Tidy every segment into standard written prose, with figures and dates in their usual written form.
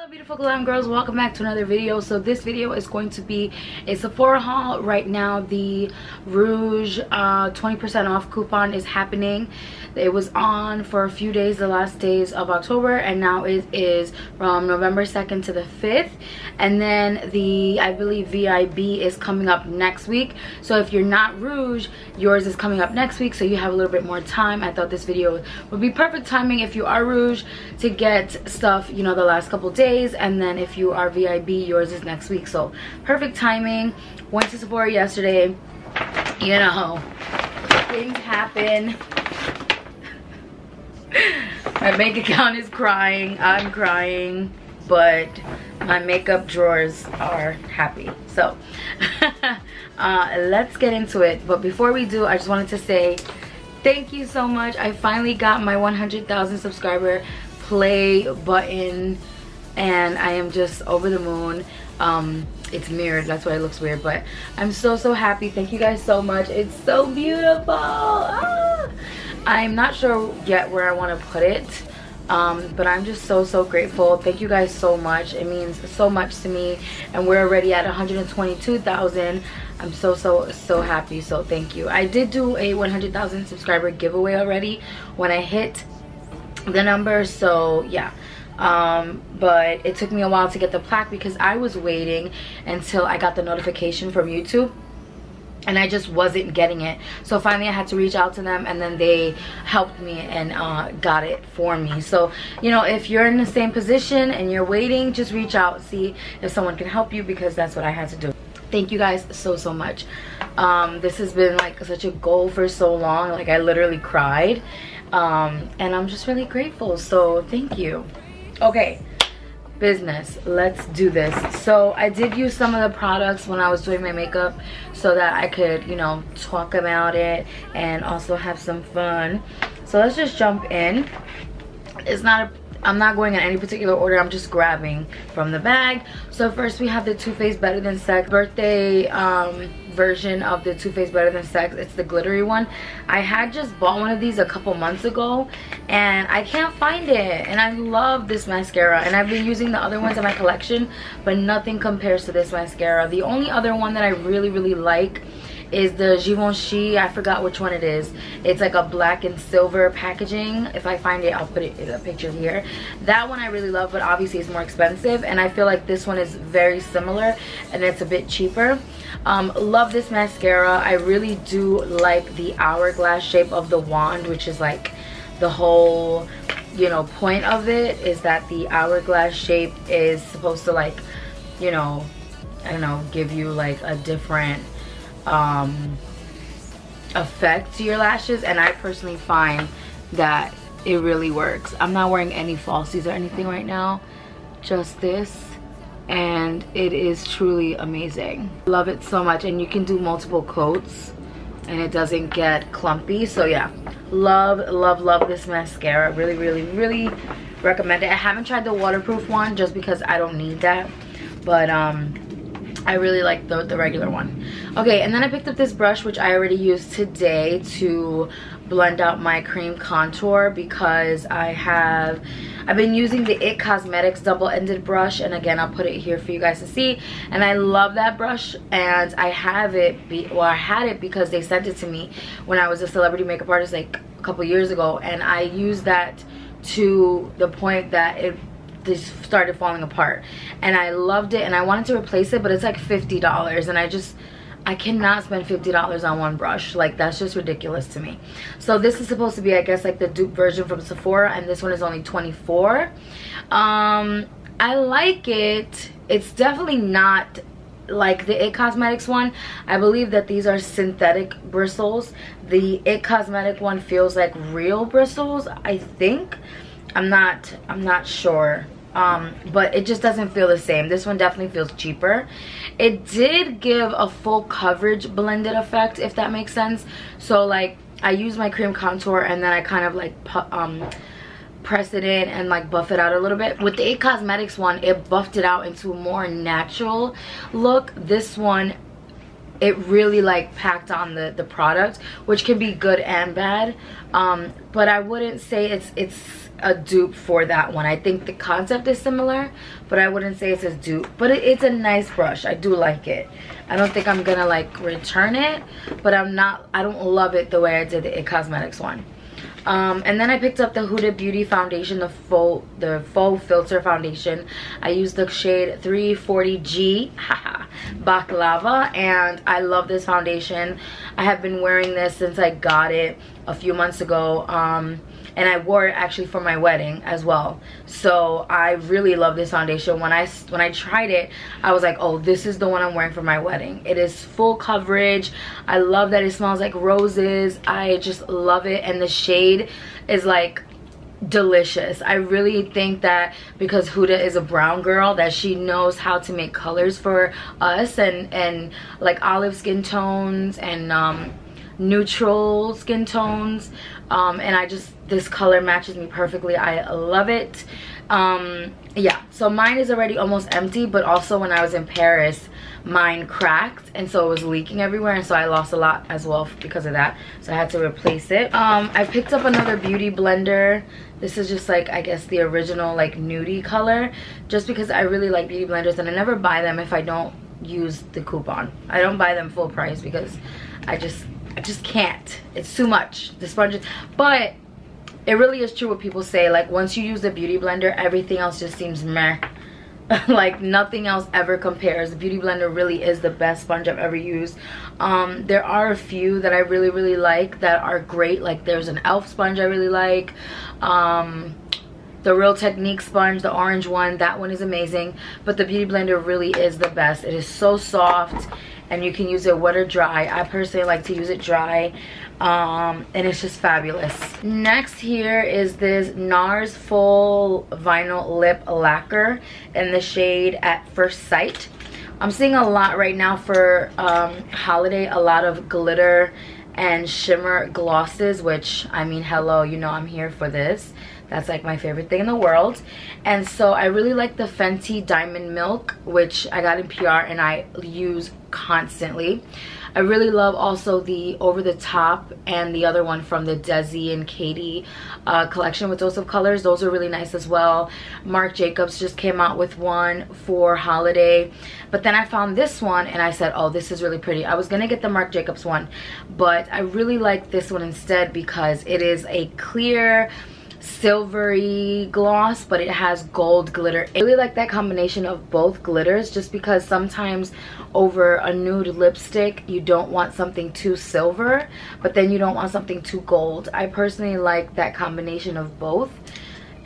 Beautiful glam girls, welcome back to another video. So this video is going to be a Sephora haul. Right now the Rouge 20% off coupon is happening. It was on for a few days, the last days of October, and now it is from November 2nd to the 5th. And then the, I believe, VIB is coming up next week. So if you're not Rouge, yours is coming up next week, so you have a little bit more time. I thought this video would be perfect timing if you are Rouge to get stuff, you know, the last couple days. And then if you are VIB, yours is next week. So perfect timing. Went to Sephora yesterday. You know, things happen. My bank account is crying. I'm crying. But my makeup drawers are happy. So let's get into it. But before we do, I just wanted to say thank you so much. I finally got my 100,000 subscriber play button, and I am just over the moon. It's mirrored, that's why it looks weird, but I'm so happy. Thank you guys so much. It's so beautiful. I'm not sure yet where I want to put it, but I'm just so grateful. Thank you guys so much. It means so much to me, and we're already at 122,000. I'm so happy. So thank you. I did do a 100,000 subscriber giveaway already when I hit the number, so yeah. But it took me a while to get the plaque because I was waiting until I got the notification from YouTube, and I just wasn't getting it. So finally I had to reach out to them, and then they helped me and got it for me. So, you know, if you're in the same position and you're waiting, just reach out, see if someone can help you, because that's what I had to do. Thank you guys so much. This has been like such a goal for so long. Like, I literally cried, and I'm just really grateful. So thank you. Okay, business, let's do this. So I did use some of the products when I was doing my makeup so that I could, you know, talk about it and also have some fun. So let's just jump in. I'm not going in any particular order. I'm just grabbing from the bag. So first we have the Too Faced Better Than Sex birthday version of the Too Faced Better Than Sex. It's the glittery one. I had just bought one of these a couple months ago, and I can't find it. And I love this mascara, and I've been using the other ones in my collection, but nothing compares to this mascara. The only other one that I really like is the Givenchy. I forgot which one it is. It's like a black and silver packaging. If I find it, I'll put it in a picture here. That one I really love, but obviously it's more expensive, and I feel like this one is very similar and it's a bit cheaper. Love this mascara. I really do like the hourglass shape of the wand, which is like the whole, you know, point of it, is that the hourglass shape is supposed to, like, you know, I don't know, give you like a different effect to your lashes, and I personally find that it really works. I'm not wearing any falsies or anything right now, just this, and it is truly amazing. Love it so much, and you can do multiple coats and it doesn't get clumpy. So yeah, love this mascara. Really recommend it. I haven't tried the waterproof one just because I don't need that, but I really like the regular one. Okay, and then I picked up this brush, which I already used today to blend out my cream contour, because I've been using the IT Cosmetics double-ended brush, and again, I'll put it here for you guys to see. And I love that brush, and I have it, I had it because they sent it to me when I was a celebrity makeup artist like a couple years ago, and I used that to the point that it just started falling apart, and I loved it, and I wanted to replace it, but it's like $50, and I cannot spend $50 on one brush. Like, that's just ridiculous to me. So this is supposed to be, I guess, like the dupe version from Sephora, and this one is only $24. I like it. It's definitely not like the IT Cosmetics one. I believe that these are synthetic bristles. The IT Cosmetic one feels like real bristles, I think. I'm not sure. But it just doesn't feel the same. This one definitely feels cheaper. It did give a full coverage blended effect, if that makes sense. So like, I use my cream contour, and then I kind of like press it in and like buff it out a little bit. With the IT Cosmetics one, it buffed it out into a more natural look. This one, it really like packed on the product, which can be good and bad. But I wouldn't say it's a dupe for that one. I think the concept is similar, but I wouldn't say it's a dupe. But it's a nice brush. I do like it. I don't think I'm gonna like return it, but I don't love it the way I did the It Cosmetics one. And then I picked up the Huda Beauty foundation, the faux filter foundation. I used the shade 340G, haha, Baklava, and I love this foundation. I have been wearing this since I got it a few months ago, and I wore it actually for my wedding as well. So I really love this foundation. When I tried it, I was like, oh, this is the one I'm wearing for my wedding. It is full coverage. I love that it smells like roses. I just love it, and the shade is like delicious. I really think that because Huda is a brown girl, that she knows how to make colors for us, and like olive skin tones and neutral skin tones, and this color matches me perfectly. I love it. Yeah, so mine is already almost empty, but also when I was in Paris, mine cracked, and so it was leaking everywhere, and so I lost a lot as well because of that, so I had to replace it. I picked up another beauty blender. This is just like, I guess, the original like nudie color, just because I really like beauty blenders, and I never buy them if I don't use the coupon. I don't buy them full price because I just can't. It's too much, the sponges. But it really is true what people say, like once you use the beauty blender, everything else just seems meh. Like nothing else ever compares. The beauty blender really is the best sponge I've ever used. There are a few that I really like that are great. Like there's an elf sponge I really like, the Real Technique sponge, the orange one, that one is amazing. But the beauty blender really is the best. It is so soft, and you can use it wet or dry. I personally like to use it dry, and it's just fabulous. Next here is this Nars full vinyl lip lacquer in the shade At First Sight. I'm seeing a lot right now for holiday, a lot of glitter and shimmer glosses, which, I mean, hello, you know I'm here for this. That's like my favorite thing in the world. And so I really like the Fenty Diamond Milk, which I got in PR and I use constantly. I really love also the Over the Top and the other one from the Desi and Katie collection with Dose of Colors. Those are really nice as well. Marc Jacobs just came out with one for holiday. But then I found this one and I said, oh, this is really pretty. I was gonna get the Marc Jacobs one, but I really like this one instead because it is a clear, silvery gloss, but it has gold glitter. I really like that combination of both glitters, just because sometimes over a nude lipstick you don't want something too silver, but then you don't want something too gold. I personally like that combination of both,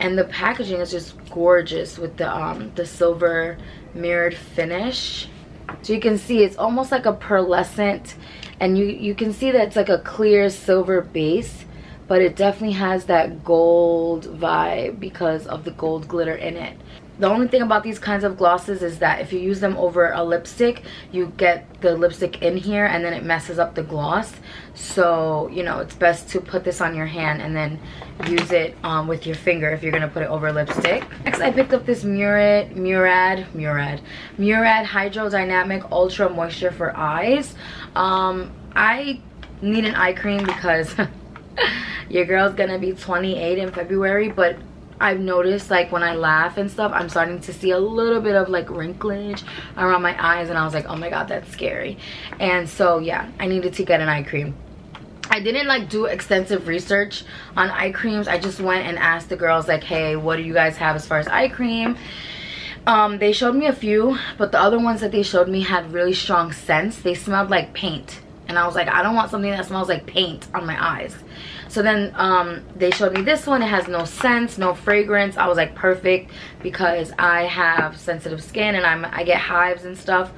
and the packaging is just gorgeous with the silver mirrored finish. So you can see it's almost like a pearlescent, and you can see that it's like a clear silver base, but it definitely has that gold vibe because of the gold glitter in it. The only thing about these kinds of glosses is that if you use them over a lipstick, you get the lipstick in here and then it messes up the gloss. So, you know, it's best to put this on your hand and then use it with your finger if you're gonna put it over lipstick. Next, I picked up this Murad Hydrodynamic Ultra Moisture for Eyes. I need an eye cream because your girl's gonna be 28 in February, but I've noticed like when I laugh and stuff, I'm starting to see a little bit of like wrinklage around my eyes, and I was like, oh my god, that's scary. And so yeah, I needed to get an eye cream. I didn't like do extensive research on eye creams. I just went and asked the girls like, hey, what do you guys have as far as eye cream? They showed me a few, but the other ones that they showed me had really strong scents. They smelled like paint, and I was like, I don't want something that smells like paint on my eyes. So then they showed me this one. It has no scents, no fragrance. I was like, perfect, because I have sensitive skin and I get hives and stuff.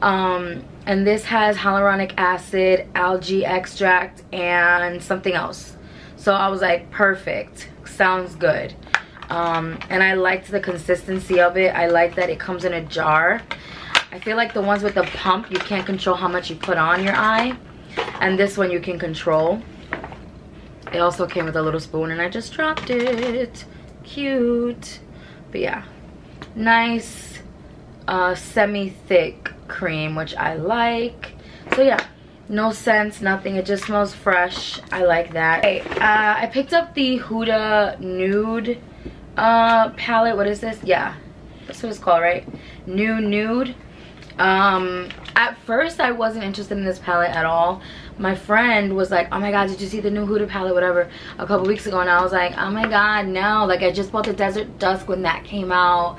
And this has hyaluronic acid, algae extract, and something else. So I was like, perfect, sounds good. And I liked the consistency of it. I like that it comes in a jar. I feel like the ones with the pump, you can't control how much you put on your eye, and this one you can control. It also came with a little spoon and I just dropped it. Cute. But yeah, nice semi-thick cream, which I like. So yeah, No scents, nothing. It just smells fresh. I like that. Okay, I picked up the Huda nude palette. What is this? Yeah, that's what it's called, right? Nude. At first I wasn't interested in this palette at all. My friend was like, oh my god, did you see the new Huda palette, whatever, a couple weeks ago, and I was like, oh my god, no. Like, I just bought the Desert Dusk when that came out.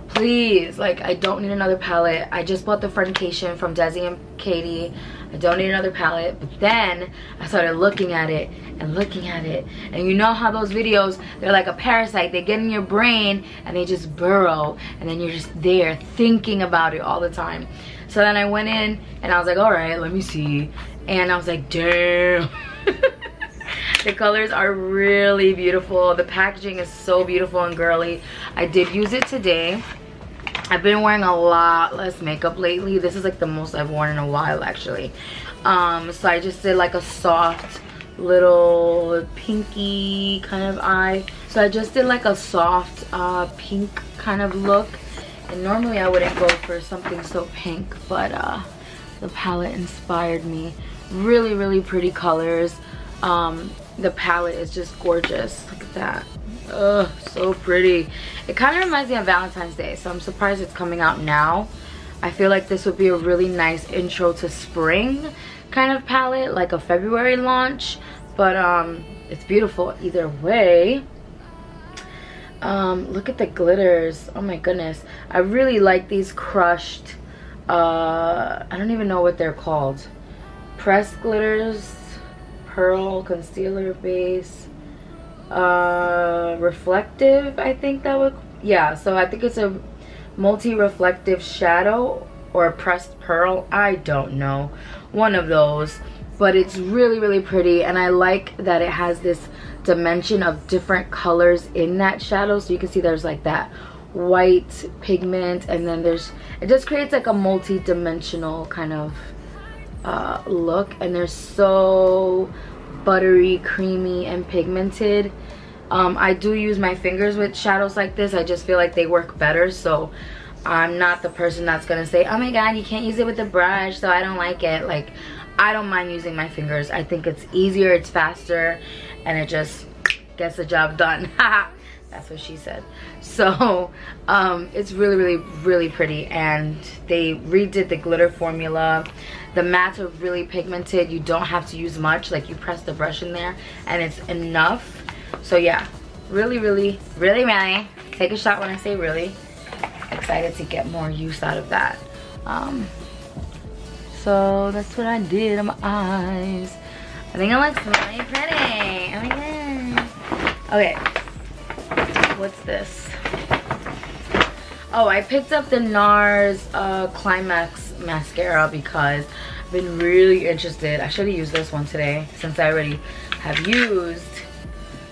Please, like, I don't need another palette. I just bought the Friendcation from Desi and Katie. I don't need another palette. But then I started looking at it and looking at it, and you know how those videos, they're like a parasite. They get in your brain and they just burrow, and then you're just there thinking about it all the time. So then I went in and I was like, all right, let me see. And I was like, damn. The colors are really beautiful. The packaging is so beautiful and girly. I did use it today. I've been wearing a lot less makeup lately. This is like the most I've worn in a while, actually. So I just did like a soft little pinky kind of eye. So I just did like a soft pink kind of look. And normally I wouldn't go for something so pink, but the palette inspired me. Really, really pretty colors. The palette is just gorgeous. Look at that. Ugh, so pretty. It kind of reminds me of Valentine's Day, so I'm surprised it's coming out now. I feel like this would be a really nice intro to spring kind of palette, like a February launch. But it's beautiful either way. Look at the glitters. Oh my goodness. I really like these crushed, I don't even know what they're called. Pressed glitters, pearl, concealer base, reflective, I think that would, yeah, so I think it's a multi-reflective shadow or a pressed pearl. I don't know, one of those. But it's really, really pretty, and I like that it has this dimension of different colors in that shadow. So you can see there's like that white pigment, and then there's, it just creates like a multi-dimensional kind of look, and they're so buttery, creamy, and pigmented. I do use my fingers with shadows like this. I just feel like they work better, so I'm not the person that's gonna say, oh my god, you can't use it with a brush, so I don't like it. Like, I don't mind using my fingers. I think it's easier, it's faster, and it just gets the job done. That's what she said. So it's really, really, really pretty, and they redid the glitter formula. The mattes are really pigmented. You don't have to use much. Like, you press the brush in there and it's enough. So yeah, really, really, really, really, take a shot when I say really. Excited to get more use out of that. So that's what I did on my eyes. I think it looks really pretty. Oh my god. Okay, what's this? Oh, I picked up the Nars Climax mascara because I've been really interested. I should have used this one today since I already have used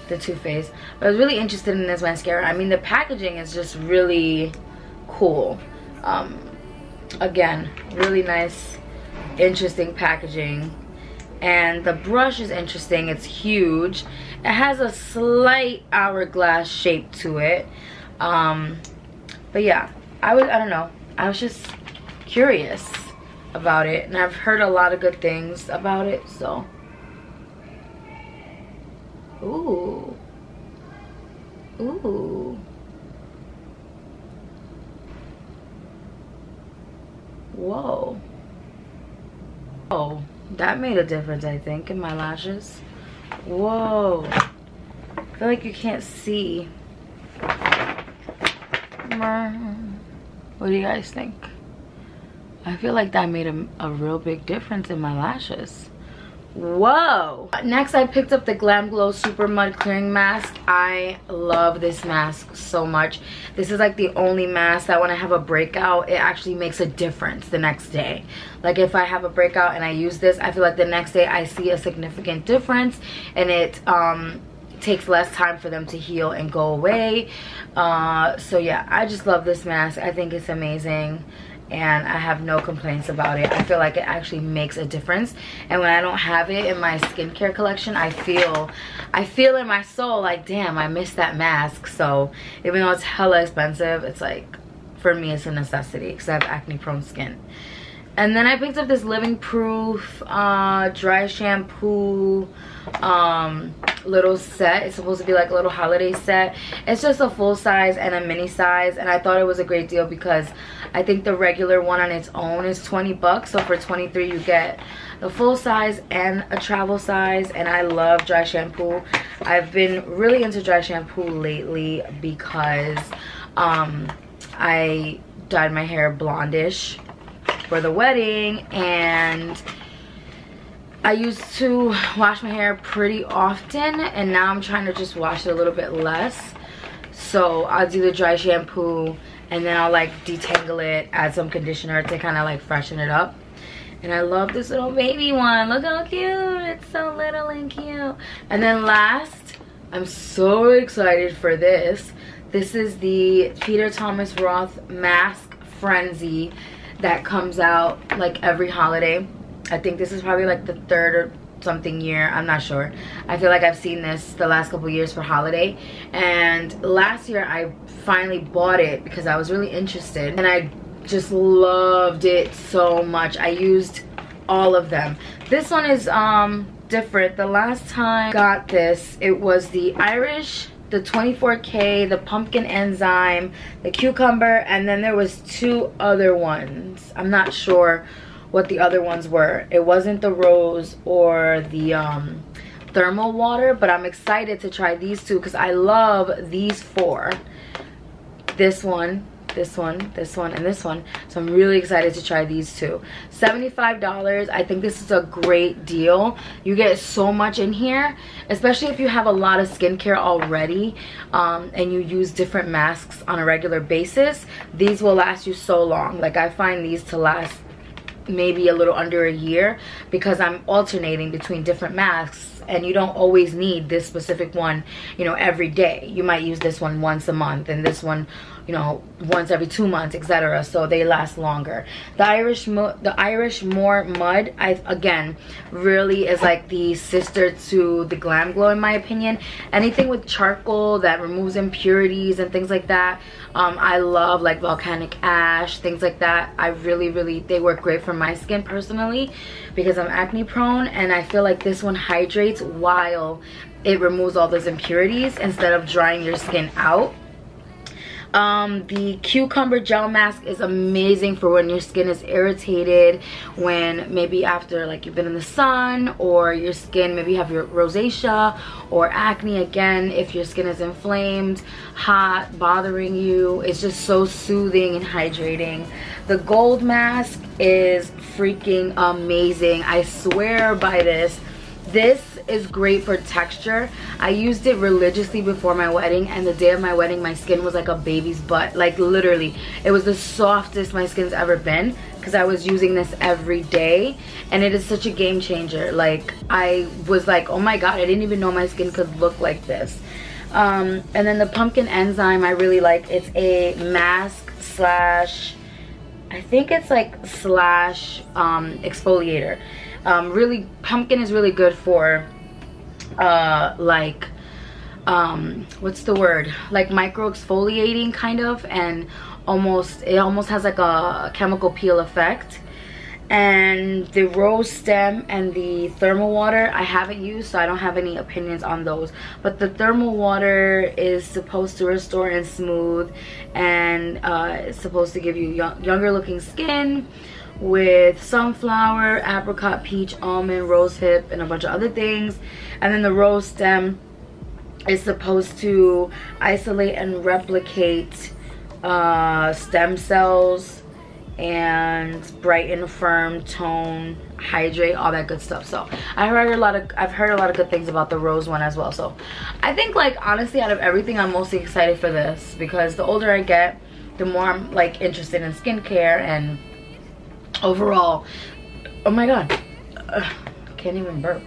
the Too Faced. But I was really interested in this mascara. I mean, the packaging is just really cool. Again, really nice, interesting packaging. And the brush is interesting. It's huge. It has a slight hourglass shape to it. But yeah, I don't know, I was just curious about it, and I've heard a lot of good things about it, so. Ooh. Ooh. Whoa. Oh, that made a difference, I think, in my lashes. Whoa. I feel like you can't see. What do you guys think? I feel like that made a real big difference in my lashes. Whoa. Next, I picked up the Glam Glow Super Mud Clearing Mask. I love this mask so much. This is like the only mask that when I have a breakout, it actually makes a difference the next day. Like, if I have a breakout and I use this, I feel like the next day I see a significant difference, and it takes less time for them to heal and go away. So yeah, I just love this mask. I think it's amazing, and I have no complaints about it. I feel like it actually makes a difference, and when I don't have it in my skincare collection, I feel in my soul like, damn, I missed that mask. So even though it's hella expensive, it's like, for me, it's a necessity because I have acne prone skin. And then I picked up this Living Proof dry shampoo little set. It's supposed to be like a little holiday set. It's just a full size and a mini size, and I thought it was a great deal because I think the regular one on its own is 20 bucks. So for 23 you get the full size and a travel size. And I love dry shampoo. I've been really into dry shampoo lately because I dyed my hair blondish for the wedding, and I used to wash my hair pretty often, and now I'm trying to just wash it a little bit less. So I'll do the dry shampoo and then I'll like detangle it, add some conditioner to kind of like freshen it up. And I love this little baby one. Look how cute. It's so little and cute. And then last, I'm so excited for this. This is the Thomas Roth Mask Frenzy that comes out like every holiday. I think this is probably like the third or something year, I'm not sure. I feel like I've seen this the last couple years for holiday, and last year I finally bought it because I was really interested and I just loved it so much. I used all of them. This one is different. The last time I got this, it was the Irish, the 24K, the pumpkin enzyme, the cucumber, and then there was two other ones. I'm not sure what the other ones were. It wasn't the rose or the thermal water, but I'm excited to try these two because I love these four. This one, this one, this one, and this one. So I'm really excited to try these two. $75. I think this is a great deal. You get so much in here, especially if you have a lot of skincare already and you use different masks on a regular basis. These will last you so long. Like, I find these to last maybe a little under a year because I'm alternating between different masks, and you don't always need this specific one, you know, every day. You might use this one once a month and this one, you know, once every 2 months, etc. So they last longer. The Irish More Mud, again, really is like the sister to the Glam Glow in my opinion. Anything with charcoal that removes impurities and things like that, I love, like volcanic ash, things like that. I really, they work great for my skin personally because I'm acne prone, and I feel like this one hydrates while it removes all those impurities instead of drying your skin out. The cucumber gel mask is amazing for when your skin is irritated, when maybe after like you've been in the sun, or your skin, maybe you have your rosacea or acne. Again, if your skin is inflamed, hot, bothering you, it's just so soothing and hydrating. The gold mask is freaking amazing. I swear by this. This is great for texture. I used it religiously before my wedding, and the day of my wedding my skin was like a baby's butt. Like, literally, it was the softest my skin's ever been because I was using this every day, and it is such a game changer. Like, I was like, oh my god, I didn't even know my skin could look like this. And then the pumpkin enzyme I really like. It's a mask slash, I think it's like slash exfoliator. Really, pumpkin is really good for like what's the word, like micro exfoliating kind of, and it almost has like a chemical peel effect. And the rose stem and the thermal water I haven't used, so I don't have any opinions on those, but the thermal water is supposed to restore and smooth, and it's supposed to give you younger looking skin with sunflower, apricot, peach, almond, rose hip, and a bunch of other things. And then the rose stem is supposed to isolate and replicate stem cells and brighten, firm, tone, hydrate, all that good stuff. So I've heard a lot of good things about the rose one as well. So I think, like, honestly, out of everything, I'm mostly excited for this because the older I get, the more I'm like interested in skincare and overall, oh my god, can't even burp,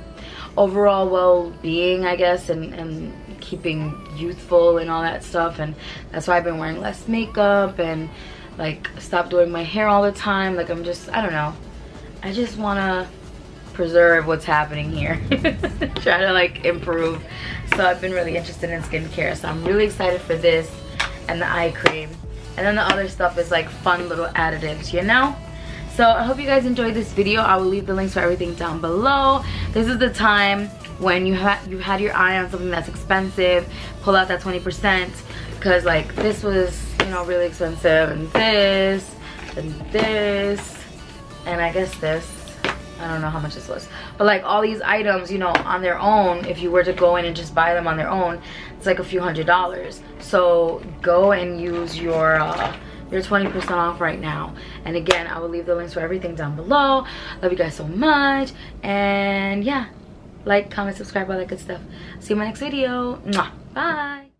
overall well-being, I guess, and keeping youthful and all that stuff. And that's why I've been wearing less makeup and like stop doing my hair all the time. Like, I'm just, I don't know, I just want to preserve what's happening here. Try to like improve. So I've been really interested in skincare, so I'm really excited for this and the eye cream. And then the other stuff is like fun little additives, you know? So I hope you guys enjoyed this video. I will leave the links for everything down below. This is the time when you had your eye on something that's expensive, pull out that 20%, because like this was, you know, really expensive, and this, and I guess this, I don't know how much this was, but like all these items, you know, on their own, if you were to go in and just buy them on their own, it's like a few $100s. So go and use your 20% off right now. And again, I will leave the links for everything down below. Love you guys so much, and yeah, like, comment, subscribe, all that good stuff. See you in my next video. Mwah. Bye.